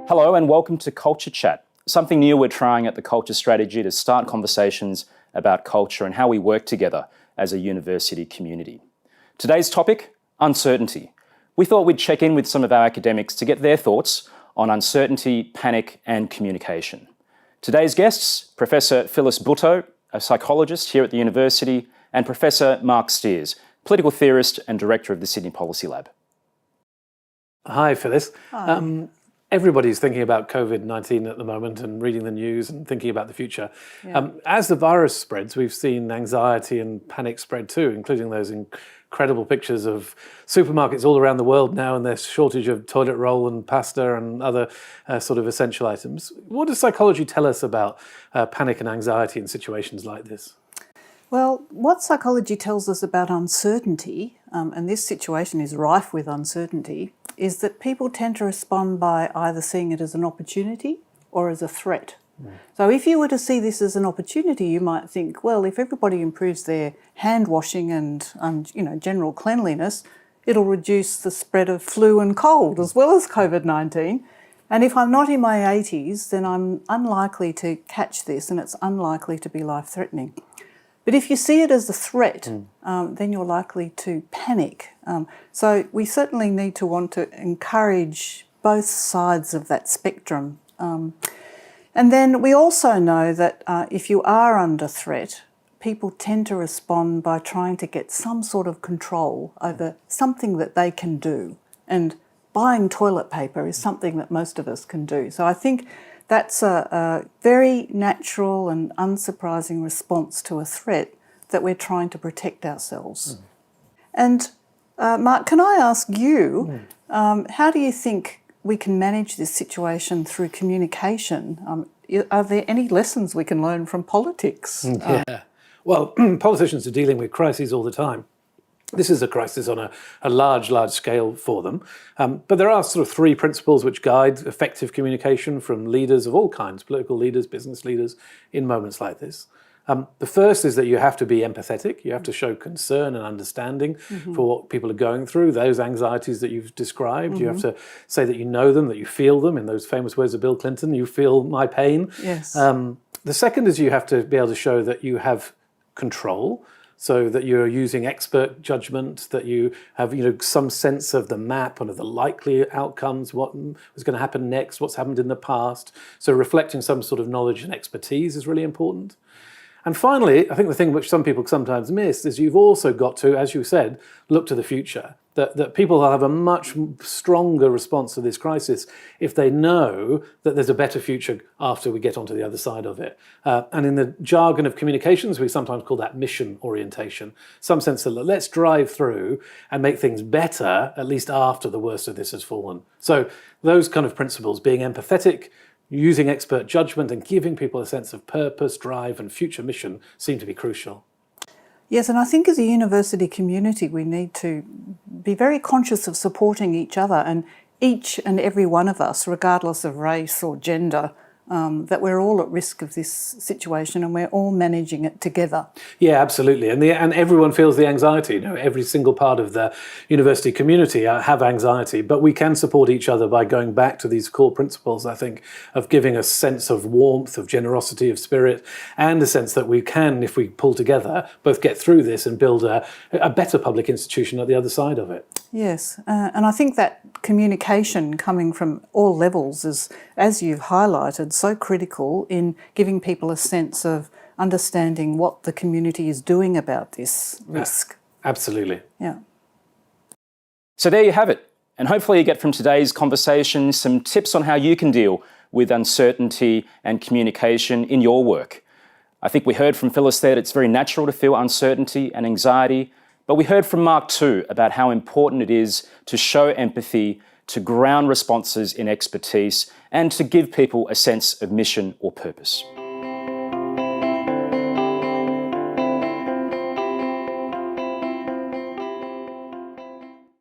Hello and welcome to Culture Chat, something new we're trying at the Culture Strategy to start conversations about culture and how we work together as a university community. Today's topic, uncertainty. We thought we'd check in with some of our academics to get their thoughts on uncertainty, panic and communication. Today's guests, Professor Phyllis Butto, a psychologist here at the university, and Professor Mark Steers, political theorist and director of the Sydney Policy Lab. Hi, Phyllis. Hi. Everybody's thinking about COVID-19 at the moment and reading the news and thinking about the future. Yeah. As the virus spreads, we've seen anxiety and panic spread too, including those incredible pictures of supermarkets all around the world now and their shortage of toilet roll and pasta and other sort of essential items. What does psychology tell us about panic and anxiety in situations like this? Well, what psychology tells us about uncertainty, and this situation is rife with uncertainty, is that people tend to respond by either seeing it as an opportunity or as a threat. So if you were to see this as an opportunity, you might think, well, if everybody improves their hand washing and general cleanliness, it'll reduce the spread of flu and cold as well as COVID-19. And if I'm not in my 80s, then I'm unlikely to catch this and it's unlikely to be life-threatening. But if you see it as a threat, then you're likely to panic. So we certainly need to want to encourage both sides of that spectrum. And then we also know that if you are under threat, people tend to respond by trying to get some sort of control over something that they can do. And buying toilet paper is something that most of us can do. So I think that's a very natural and unsurprising response to a threat that we're trying to protect ourselves. And Mark, can I ask you, how do you think we can manage this situation through communication? Are there any lessons we can learn from politics? Well, politicians are dealing with crises all the time. This is a crisis on a large scale for them. But there are sort of three principles which guide effective communication from leaders of all kinds, political leaders, business leaders, in moments like this. The first is that you have to be empathetic. You have to show concern and understanding for what people are going through, those anxieties that you've described. You have to say that you know them, that you feel them. In those famous words of Bill Clinton, you feel my pain. Yes. The second is you have to be able to show that you have control, so that you're using expert judgment, that you have some sense of the map and of the likely outcomes, what was going to happen next, what's happened in the past. So reflecting some sort of knowledge and expertise is really important. And finally, I think the thing which some people sometimes miss is you've also got to, as you said, look to the future. That people will have a much stronger response to this crisis if they know that there's a better future after we get onto the other side of it. And in the jargon of communications, we sometimes call that mission orientation. Some sense that let's drive through and make things better, at least after the worst of this has fallen. So those kind of principles, being empathetic, using expert judgment and giving people a sense of purpose, drive and future mission seem to be crucial. Yes, and I think as a university community we need to be very conscious of supporting each other, and each and every one of us, regardless of race or gender, that we're all at risk of this situation and we're all managing it together. Yeah, absolutely. And everyone feels the anxiety. Every single part of the university community have anxiety, but we can support each other by going back to these core principles, I think, of giving a sense of warmth, of generosity, of spirit, and a sense that we can, if we pull together, both get through this and build a better public institution at the other side of it. Yes, and I think that communication coming from all levels is, as you've highlighted, so critical in giving people a sense of understanding what the community is doing about this risk. Absolutely. Yeah. So there you have it. And hopefully you get from today's conversation some tips on how you can deal with uncertainty and communication in your work. I think we heard from Phyllis there that it's very natural to feel uncertainty and anxiety, but we heard from Mark too about how important it is to show empathy, to ground responses in expertise, and to give people a sense of mission or purpose.